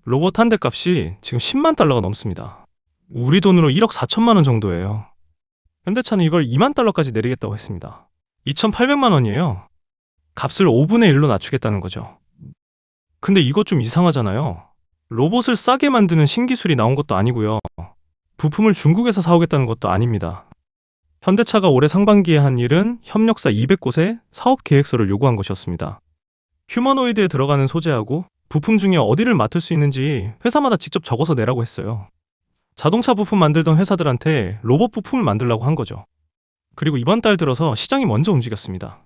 로봇 한 대 값이 지금 10만 달러가 넘습니다. 우리 돈으로 1억 4천만 원 정도예요. 현대차는 이걸 2만 달러까지 내리겠다고 했습니다. 2,800만 원이에요. 값을 5분의 1로 낮추겠다는 거죠. 근데 이것 좀 이상하잖아요. 로봇을 싸게 만드는 신기술이 나온 것도 아니고요. 부품을 중국에서 사오겠다는 것도 아닙니다. 현대차가 올해 상반기에 한 일은 협력사 200곳에 사업 계획서를 요구한 것이었습니다. 휴머노이드에 들어가는 소재하고 부품 중에 어디를 맡을 수 있는지 회사마다 직접 적어서 내라고 했어요. 자동차 부품 만들던 회사들한테 로봇 부품을 만들라고 한 거죠. 그리고 이번 달 들어서 시장이 먼저 움직였습니다.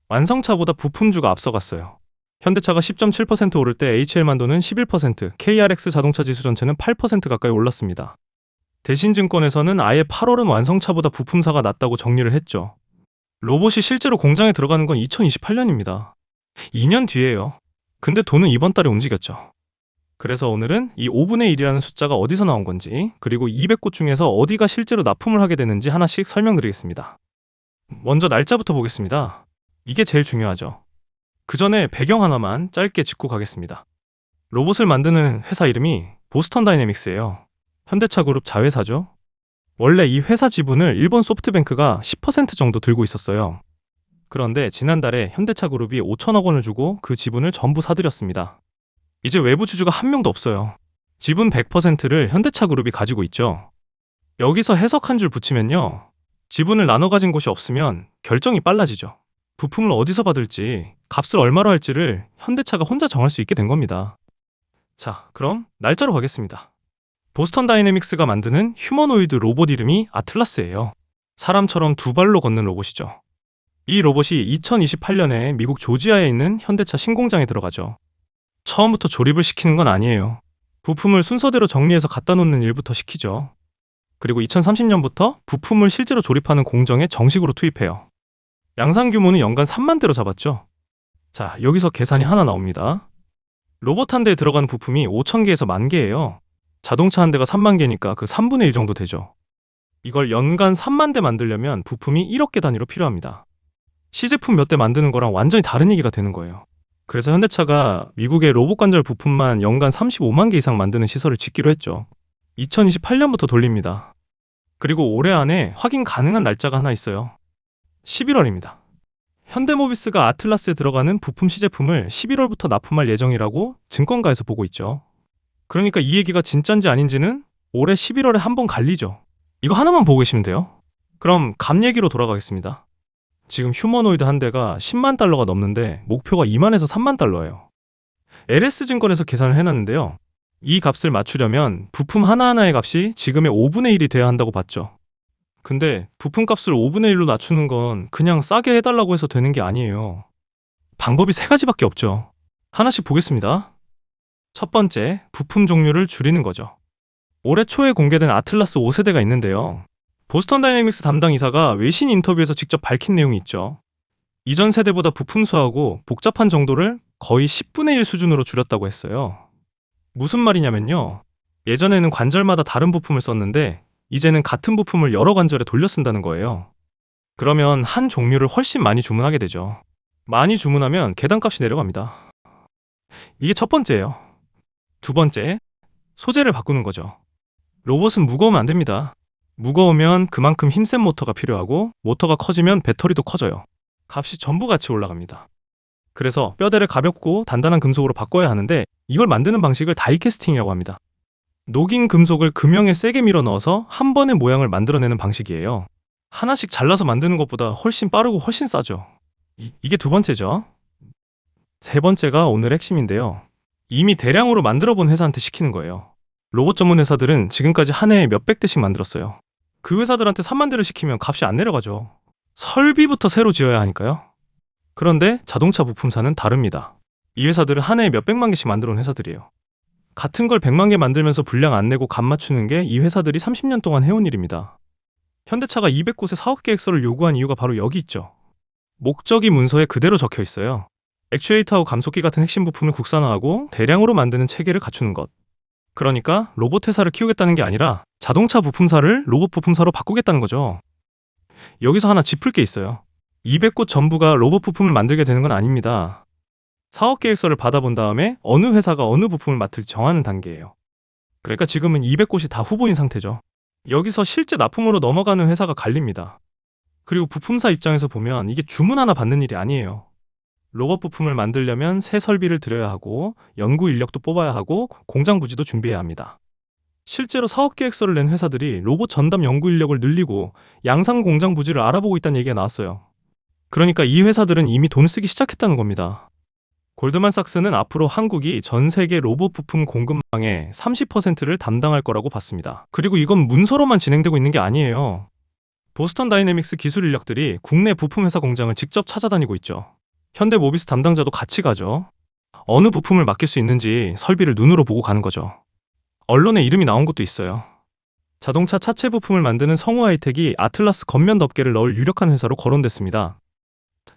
완성차보다 부품주가 앞서갔어요. 현대차가 10.7% 오를 때 HL만도는 11%, KRX 자동차 지수 전체는 8% 가까이 올랐습니다. 대신증권에서는 아예 8월은 완성차보다 부품사가 낮다고 정리를 했죠. 로봇이 실제로 공장에 들어가는 건 2028년입니다. 2년 뒤에요. 근데 돈은 이번 달에 움직였죠. 그래서 오늘은 이 5분의 1이라는 숫자가 어디서 나온 건지, 그리고 200곳 중에서 어디가 실제로 납품을 하게 되는지 하나씩 설명드리겠습니다. 먼저 날짜부터 보겠습니다. 이게 제일 중요하죠. 그 전에 배경 하나만 짧게 짚고 가겠습니다. 로봇을 만드는 회사 이름이 보스턴 다이내믹스예요. 현대차 그룹 자회사죠. 원래 이 회사 지분을 일본 소프트뱅크가 10% 정도 들고 있었어요. 그런데 지난달에 현대차 그룹이 5천억 원을 주고 그 지분을 전부 사들였습니다. 이제 외부 주주가 한 명도 없어요. 지분 100%를 현대차 그룹이 가지고 있죠. 여기서 해석 한 줄 붙이면요. 지분을 나눠 가진 곳이 없으면 결정이 빨라지죠. 부품을 어디서 받을지, 값을 얼마로 할지를 현대차가 혼자 정할 수 있게 된 겁니다. 자, 그럼 날짜로 가겠습니다. 보스턴 다이내믹스가 만드는 휴머노이드 로봇 이름이 아틀라스예요. 사람처럼 두 발로 걷는 로봇이죠. 이 로봇이 2028년에 미국 조지아에 있는 현대차 신공장에 들어가죠. 처음부터 조립을 시키는 건 아니에요. 부품을 순서대로 정리해서 갖다 놓는 일부터 시키죠. 그리고 2030년부터 부품을 실제로 조립하는 공정에 정식으로 투입해요. 양산 규모는 연간 3만 대로 잡았죠. 자, 여기서 계산이 하나 나옵니다. 로봇 한 대에 들어가는 부품이 5,000개에서 10,000개예요. 자동차 한 대가 3만 개니까 그 3분의 1 정도 되죠. 이걸 연간 3만 대 만들려면 부품이 1억 개 단위로 필요합니다. 시제품 몇 대 만드는 거랑 완전히 다른 얘기가 되는 거예요. 그래서 현대차가 미국의 로봇 관절 부품만 연간 35만 개 이상 만드는 시설을 짓기로 했죠. 2028년부터 돌립니다. 그리고 올해 안에 확인 가능한 날짜가 하나 있어요. 11월입니다. 현대모비스가 아틀라스에 들어가는 부품 시제품을 11월부터 납품할 예정이라고 증권가에서 보고 있죠. 그러니까 이 얘기가 진짠지 아닌지는 올해 11월에 한번 갈리죠. 이거 하나만 보고 계시면 돼요. 그럼 값 얘기로 돌아가겠습니다. 지금 휴머노이드 한 대가 10만 달러가 넘는데 목표가 2만에서 3만 달러예요. LS증권에서 계산을 해놨는데요. 이 값을 맞추려면 부품 하나하나의 값이 지금의 5분의 1이 돼야 한다고 봤죠. 근데 부품 값을 5분의 1로 낮추는 건 그냥 싸게 해달라고 해서 되는 게 아니에요. 방법이 세 가지밖에 없죠. 하나씩 보겠습니다. 첫 번째, 부품 종류를 줄이는 거죠. 올해 초에 공개된 아틀라스 5세대가 있는데요. 보스턴 다이내믹스 담당 이사가 외신 인터뷰에서 직접 밝힌 내용이 있죠. 이전 세대보다 부품 수하고 복잡한 정도를 거의 10분의 1 수준으로 줄였다고 했어요. 무슨 말이냐면요. 예전에는 관절마다 다른 부품을 썼는데 이제는 같은 부품을 여러 관절에 돌려 쓴다는 거예요. 그러면 한 종류를 훨씬 많이 주문하게 되죠. 많이 주문하면 계단값이 내려갑니다. 이게 첫 번째예요. 두 번째, 소재를 바꾸는 거죠. 로봇은 무거우면 안 됩니다. 무거우면 그만큼 힘센 모터가 필요하고 모터가 커지면 배터리도 커져요. 값이 전부 같이 올라갑니다. 그래서 뼈대를 가볍고 단단한 금속으로 바꿔야 하는데 이걸 만드는 방식을 다이캐스팅이라고 합니다. 녹인 금속을 금형에 세게 밀어 넣어서 한 번에 모양을 만들어내는 방식이에요. 하나씩 잘라서 만드는 것보다 훨씬 빠르고 훨씬 싸죠. 이게 두 번째죠. 세 번째가 오늘 핵심인데요. 이미 대량으로 만들어 본 회사한테 시키는 거예요. 로봇 전문 회사들은 지금까지 한 해에 몇백 대씩 만들었어요. 그 회사들한테 3만 대를 시키면 값이 안 내려가죠. 설비부터 새로 지어야 하니까요. 그런데 자동차 부품사는 다릅니다. 이 회사들은 한 해에 몇백만 개씩 만들어 온 회사들이에요. 같은 걸 100만 개 만들면서 분량 안 내고 값 맞추는 게 이 회사들이 30년 동안 해온 일입니다. 현대차가 200곳의 사업 계획서를 요구한 이유가 바로 여기 있죠. 목적이 문서에 그대로 적혀 있어요. 액추에이터하고 감속기 같은 핵심 부품을 국산화하고 대량으로 만드는 체계를 갖추는 것. 그러니까 로봇 회사를 키우겠다는 게 아니라 자동차 부품사를 로봇 부품사로 바꾸겠다는 거죠. 여기서 하나 짚을 게 있어요. 200곳 전부가 로봇 부품을 만들게 되는 건 아닙니다. 사업 계획서를 받아본 다음에 어느 회사가 어느 부품을 맡을지 정하는 단계예요. 그러니까 지금은 200곳이 다 후보인 상태죠. 여기서 실제 납품으로 넘어가는 회사가 갈립니다. 그리고 부품사 입장에서 보면 이게 주문 하나 받는 일이 아니에요. 로봇 부품을 만들려면 새 설비를 들여야 하고 연구 인력도 뽑아야 하고 공장 부지도 준비해야 합니다. 실제로 사업 계획서를 낸 회사들이 로봇 전담 연구 인력을 늘리고 양산 공장 부지를 알아보고 있다는 얘기가 나왔어요. 그러니까 이 회사들은 이미 돈을 쓰기 시작했다는 겁니다. 골드만삭스는 앞으로 한국이 전 세계 로봇 부품 공급망의 30%를 담당할 거라고 봤습니다. 그리고 이건 문서로만 진행되고 있는 게 아니에요. 보스턴 다이내믹스 기술 인력들이 국내 부품 회사 공장을 직접 찾아다니고 있죠. 현대모비스 담당자도 같이 가죠. 어느 부품을 맡길 수 있는지 설비를 눈으로 보고 가는 거죠. 언론에 이름이 나온 것도 있어요. 자동차 차체 부품을 만드는 성우하이텍이 아틀라스 겉면 덮개를 넣을 유력한 회사로 거론됐습니다.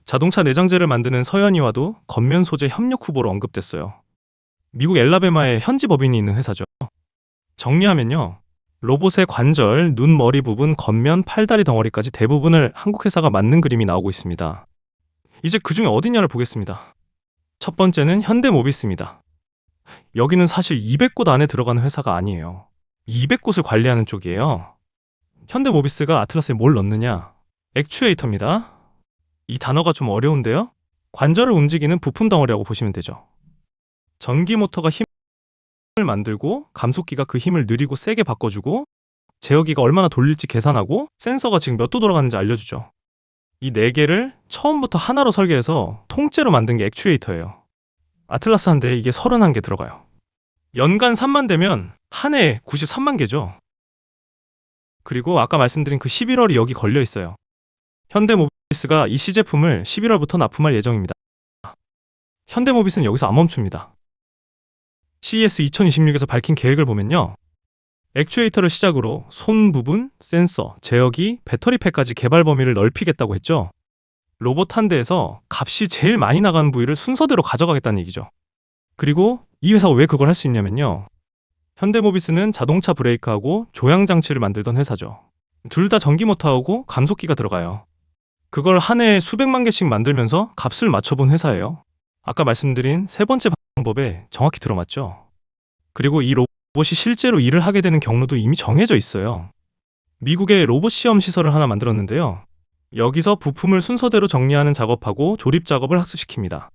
자동차 내장재를 만드는 서현이와도 겉면 소재 협력 후보로 언급됐어요. 미국 엘라베마에 현지 법인이 있는 회사죠. 정리하면요. 로봇의 관절, 눈, 머리 부분, 겉면, 팔다리 덩어리까지 대부분을 한국 회사가 만든 그림이 나오고 있습니다. 이제 그 중에 어디냐를 보겠습니다. 첫 번째는 현대모비스입니다. 여기는 사실 200곳 안에 들어가는 회사가 아니에요. 200곳을 관리하는 쪽이에요. 현대모비스가 아틀라스에 뭘 넣느냐? 액추에이터입니다. 이 단어가 좀 어려운데요? 관절을 움직이는 부품 덩어리라고 보시면 되죠. 전기 모터가 힘을 만들고 감속기가 그 힘을 느리고 세게 바꿔주고 제어기가 얼마나 돌릴지 계산하고 센서가 지금 몇 도 돌아가는지 알려주죠. 이 4개를 처음부터 하나로 설계해서 통째로 만든 게 액추에이터예요. 아틀라스 한 대에 이게 31개 들어가요. 연간 3만 대면 한 해에 93만 개죠. 그리고 아까 말씀드린 그 11월이 여기 걸려 있어요. 현대모비스가 이 시제품을 11월부터 납품할 예정입니다. 현대모비스는 여기서 안 멈춥니다. CES 2026에서 밝힌 계획을 보면요. 액추에이터를 시작으로 손 부분, 센서, 제어기, 배터리팩까지 개발 범위를 넓히겠다고 했죠. 로봇 한 대에서 값이 제일 많이 나가는 부위를 순서대로 가져가겠다는 얘기죠. 그리고 이 회사가 왜 그걸 할 수 있냐면요. 현대모비스는 자동차 브레이크하고 조향 장치를 만들던 회사죠. 둘 다 전기 모터하고 감속기가 들어가요. 그걸 한 해에 수백만 개씩 만들면서 값을 맞춰본 회사예요. 아까 말씀드린 세 번째 방법에 정확히 들어맞죠. 그리고 이 로봇이 실제로 일을 하게 되는 경로도 이미 정해져 있어요. 미국의 로봇 시험 시설을 하나 만들었는데요. 여기서 부품을 순서대로 정리하는 작업하고 조립 작업을 학습시킵니다.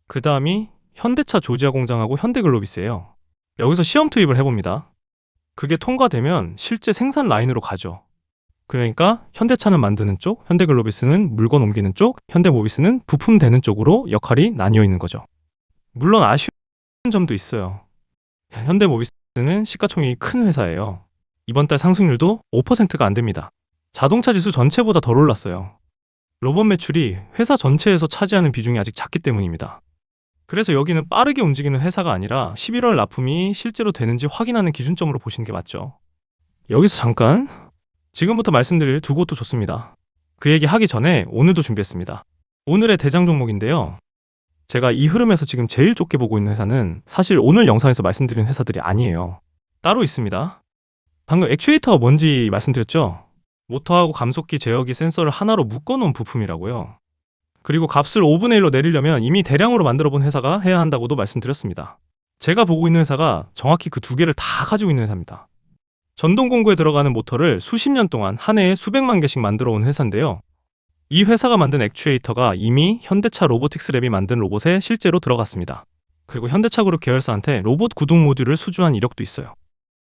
그 다음이 현대차 조지아 공장하고 현대글로비스예요. 여기서 시험 투입을 해봅니다. 그게 통과되면 실제 생산 라인으로 가죠. 그러니까 현대차는 만드는 쪽, 현대글로비스는 물건 옮기는 쪽, 현대모비스는 부품 되는 쪽으로 역할이 나뉘어 있는 거죠. 물론 아쉬운 점도 있어요. 현대모비스는 시가총액이 큰 회사예요. 이번 달 상승률도 5%가 안 됩니다. 자동차 지수 전체보다 덜 올랐어요. 로봇 매출이 회사 전체에서 차지하는 비중이 아직 작기 때문입니다. 그래서 여기는 빠르게 움직이는 회사가 아니라 11월 납품이 실제로 되는지 확인하는 기준점으로 보시는 게 맞죠. 여기서 잠깐 지금부터 말씀드릴 두 곳도 좋습니다. 그 얘기 하기 전에 오늘도 준비했습니다. 오늘의 대장 종목인데요. 제가 이 흐름에서 지금 제일 좁게 보고 있는 회사는 사실 오늘 영상에서 말씀드린 회사들이 아니에요. 따로 있습니다. 방금 액추에이터가 뭔지 말씀드렸죠? 모터하고 감속기, 제어기, 센서를 하나로 묶어놓은 부품이라고요. 그리고 값을 5분의 1로 내리려면 이미 대량으로 만들어 본 회사가 해야 한다고도 말씀드렸습니다. 제가 보고 있는 회사가 정확히 그 두 개를 다 가지고 있는 회사입니다. 전동 공구에 들어가는 모터를 수십 년 동안 한 해에 수백만 개씩 만들어 온 회사인데요. 이 회사가 만든 액추에이터가 이미 현대차 로보틱스 랩이 만든 로봇에 실제로 들어갔습니다. 그리고 현대차 그룹 계열사한테 로봇 구동 모듈을 수주한 이력도 있어요.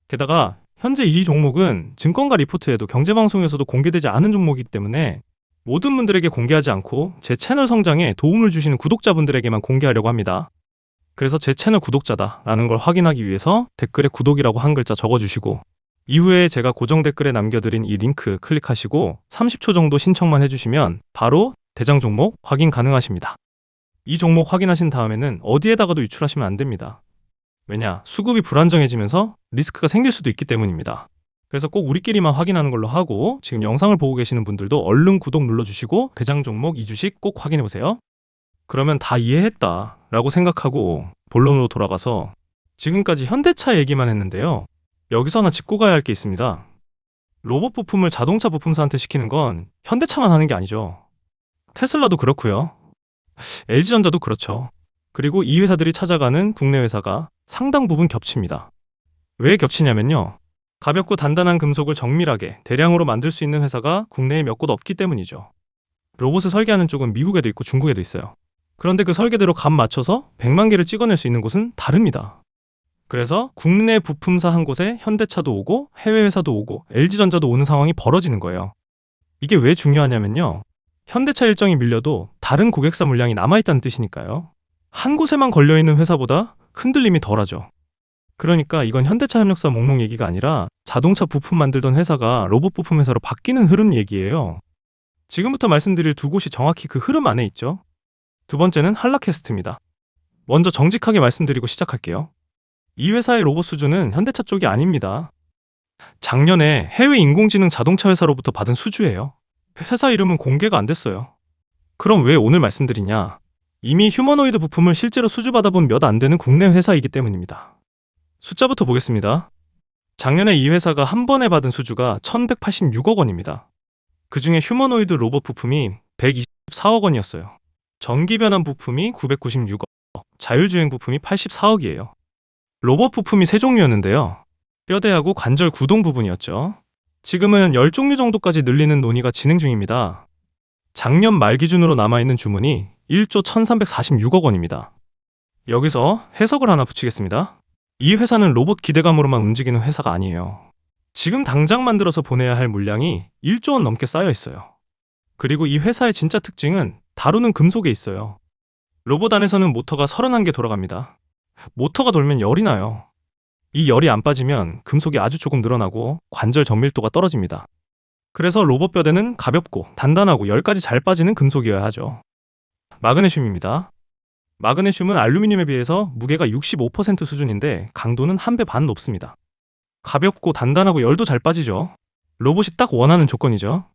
게다가 현재 이 종목은 증권가 리포트에도 경제방송에서도 공개되지 않은 종목이기 때문에 모든 분들에게 공개하지 않고 제 채널 성장에 도움을 주시는 구독자분들에게만 공개하려고 합니다. 그래서 제 채널 구독자다라는 걸 확인하기 위해서 댓글에 구독이라고 한 글자 적어주시고 이후에 제가 고정 댓글에 남겨드린 이 링크 클릭하시고 30초 정도 신청만 해주시면 바로 대장 종목 확인 가능하십니다. 이 종목 확인하신 다음에는 어디에다가도 유출하시면 안 됩니다. 왜냐? 수급이 불안정해지면서 리스크가 생길 수도 있기 때문입니다. 그래서 꼭 우리끼리만 확인하는 걸로 하고 지금 영상을 보고 계시는 분들도 얼른 구독 눌러주시고 대장 종목 이 주식 꼭 확인해보세요. 그러면 다 이해했다 라고 생각하고 본론으로 돌아가서 지금까지 현대차 얘기만 했는데요. 여기서 하나 짚고 가야 할 게 있습니다. 로봇 부품을 자동차 부품사한테 시키는 건 현대차만 하는 게 아니죠. 테슬라도 그렇고요. LG전자도 그렇죠. 그리고 이 회사들이 찾아가는 국내 회사가 상당 부분 겹칩니다. 왜 겹치냐면요. 가볍고 단단한 금속을 정밀하게 대량으로 만들 수 있는 회사가 국내에 몇 곳 없기 때문이죠. 로봇을 설계하는 쪽은 미국에도 있고 중국에도 있어요. 그런데 그 설계대로 값 맞춰서 100만 개를 찍어낼 수 있는 곳은 다릅니다. 그래서 국내 부품사 한 곳에 현대차도 오고 해외 회사도 오고 LG전자도 오는 상황이 벌어지는 거예요. 이게 왜 중요하냐면요. 현대차 일정이 밀려도 다른 고객사 물량이 남아있다는 뜻이니까요. 한 곳에만 걸려있는 회사보다 흔들림이 덜하죠. 그러니까 이건 현대차 협력사 목록 얘기가 아니라 자동차 부품 만들던 회사가 로봇 부품 회사로 바뀌는 흐름 얘기예요. 지금부터 말씀드릴 두 곳이 정확히 그 흐름 안에 있죠. 두 번째는 한라캐스트입니다. 먼저 정직하게 말씀드리고 시작할게요. 이 회사의 로봇 수주는 현대차 쪽이 아닙니다. 작년에 해외 인공지능 자동차 회사로부터 받은 수주예요. 회사 이름은 공개가 안 됐어요. 그럼 왜 오늘 말씀드리냐? 이미 휴머노이드 부품을 실제로 수주받아본 몇 안 되는 국내 회사이기 때문입니다. 숫자부터 보겠습니다. 작년에 이 회사가 한 번에 받은 수주가 1186억 원입니다. 그 중에 휴머노이드 로봇 부품이 124억 원이었어요. 전기 변환 부품이 996억, 자율주행 부품이 84억이에요. 로봇 부품이 세 종류였는데요. 뼈대하고 관절 구동 부분이었죠. 지금은 10종류 정도까지 늘리는 논의가 진행 중입니다. 작년 말 기준으로 남아있는 주문이 1조 1346억 원입니다. 여기서 해석을 하나 붙이겠습니다. 이 회사는 로봇 기대감으로만 움직이는 회사가 아니에요. 지금 당장 만들어서 보내야 할 물량이 1조 원 넘게 쌓여 있어요. 그리고 이 회사의 진짜 특징은 다루는 금속에 있어요. 로봇 안에서는 모터가 31개 돌아갑니다. 모터가 돌면 열이 나요. 이 열이 안 빠지면 금속이 아주 조금 늘어나고 관절 정밀도가 떨어집니다. 그래서 로봇 뼈대는 가볍고 단단하고 열까지 잘 빠지는 금속이어야 하죠. 마그네슘입니다. 마그네슘은 알루미늄에 비해서 무게가 65% 수준인데 강도는 한 배 반 높습니다. 가볍고 단단하고 열도 잘 빠지죠. 로봇이 딱 원하는 조건이죠.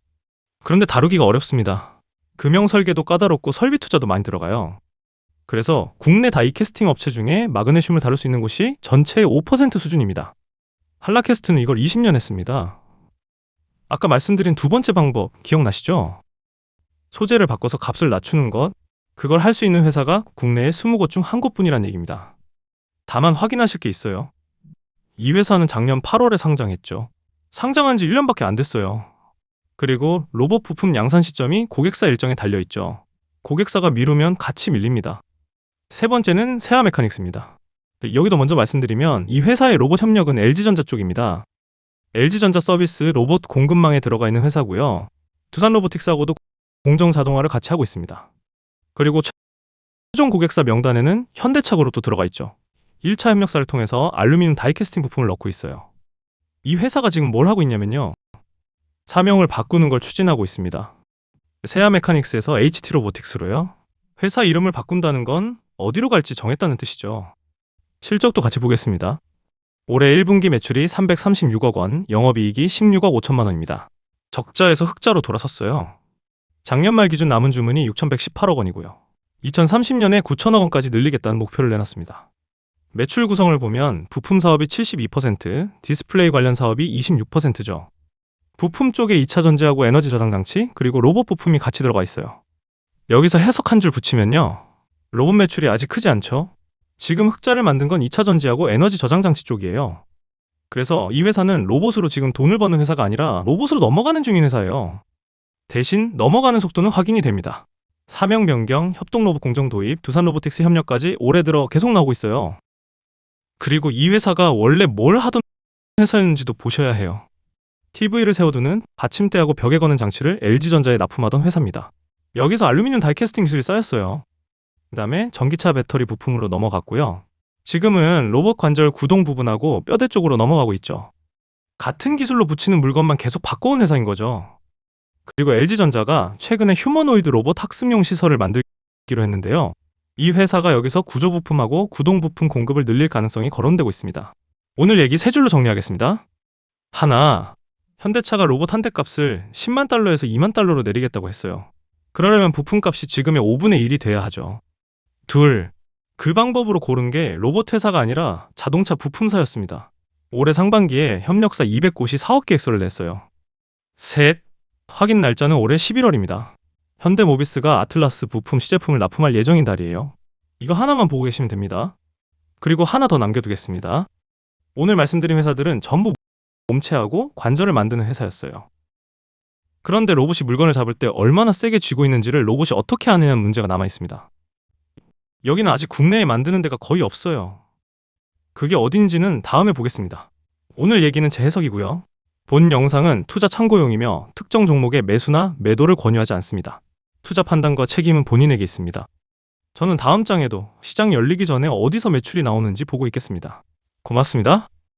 그런데 다루기가 어렵습니다. 금형 설계도 까다롭고 설비 투자도 많이 들어가요. 그래서 국내 다이캐스팅 업체 중에 마그네슘을 다룰 수 있는 곳이 전체의 5% 수준입니다. 한라캐스트는 이걸 20년 했습니다. 아까 말씀드린 두 번째 방법 기억나시죠? 소재를 바꿔서 값을 낮추는 것, 그걸 할 수 있는 회사가 국내에 20곳 중 한 곳뿐이란 얘기입니다. 다만 확인하실 게 있어요. 이 회사는 작년 8월에 상장했죠. 상장한 지 1년밖에 안 됐어요. 그리고 로봇 부품 양산 시점이 고객사 일정에 달려있죠. 고객사가 미루면 같이 밀립니다. 세 번째는 세아 메카닉스입니다. 여기도 먼저 말씀드리면 이 회사의 로봇 협력은 LG전자 쪽입니다. LG전자 서비스 로봇 공급망에 들어가 있는 회사고요. 두산 로보틱스하고도 공정 자동화를 같이 하고 있습니다. 그리고 최종 고객사 명단에는 현대차 그룹도 들어가 있죠. 1차 협력사를 통해서 알루미늄 다이캐스팅 부품을 넣고 있어요. 이 회사가 지금 뭘 하고 있냐면요. 사명을 바꾸는 걸 추진하고 있습니다. 세아 메카닉스에서 HT 로보틱스로요. 회사 이름을 바꾼다는 건 어디로 갈지 정했다는 뜻이죠. 실적도 같이 보겠습니다. 올해 1분기 매출이 336억 원, 영업이익이 16억 5천만 원입니다. 적자에서 흑자로 돌아섰어요. 작년 말 기준 남은 주문이 6,118억 원이고요. 2030년에 9천억 원까지 늘리겠다는 목표를 내놨습니다. 매출 구성을 보면 부품 사업이 72%, 디스플레이 관련 사업이 26%죠. 부품 쪽에 2차 전지하고 에너지 저장 장치, 그리고 로봇 부품이 같이 들어가 있어요. 여기서 해석 한 줄 붙이면요. 로봇 매출이 아직 크지 않죠? 지금 흑자를 만든 건 2차 전지하고 에너지 저장 장치 쪽이에요. 그래서 이 회사는 로봇으로 지금 돈을 버는 회사가 아니라 로봇으로 넘어가는 중인 회사예요. 대신 넘어가는 속도는 확인이 됩니다. 사명 변경, 협동 로봇 공정 도입, 두산 로보틱스 협력까지 올해 들어 계속 나오고 있어요. 그리고 이 회사가 원래 뭘 하던 회사였는지도 보셔야 해요. TV를 세워두는 받침대하고 벽에 거는 장치를 LG전자에 납품하던 회사입니다. 여기서 알루미늄 다이캐스팅 기술이 쌓였어요. 그 다음에 전기차 배터리 부품으로 넘어갔고요. 지금은 로봇 관절 구동 부분하고 뼈대 쪽으로 넘어가고 있죠. 같은 기술로 붙이는 물건만 계속 바꿔온 회사인 거죠. 그리고 LG전자가 최근에 휴머노이드 로봇 학습용 시설을 만들기로 했는데요. 이 회사가 여기서 구조 부품하고 구동 부품 공급을 늘릴 가능성이 거론되고 있습니다. 오늘 얘기 세 줄로 정리하겠습니다. 하나, 현대차가 로봇 한 대 값을 10만 달러에서 2만 달러로 내리겠다고 했어요. 그러려면 부품값이 지금의 5분의 1이 돼야 하죠. 둘, 그 방법으로 고른 게 로봇 회사가 아니라 자동차 부품사였습니다. 올해 상반기에 협력사 200곳이 사업 계획서를 냈어요. 셋, 확인 날짜는 올해 11월입니다. 현대모비스가 아틀라스 부품 시제품을 납품할 예정인 달이에요. 이거 하나만 보고 계시면 됩니다. 그리고 하나 더 남겨두겠습니다. 오늘 말씀드린 회사들은 전부 몸체하고 관절을 만드는 회사였어요. 그런데 로봇이 물건을 잡을 때 얼마나 세게 쥐고 있는지를 로봇이 어떻게 아느냐는 문제가 남아 있습니다. 여기는 아직 국내에 만드는 데가 거의 없어요. 그게 어딘지는 다음에 보겠습니다. 오늘 얘기는 제 해석이고요. 본 영상은 투자 참고용이며 특정 종목의 매수나 매도를 권유하지 않습니다. 투자 판단과 책임은 본인에게 있습니다. 저는 다음 장에도 시장이 열리기 전에 어디서 매출이 나오는지 보고 있겠습니다. 고맙습니다.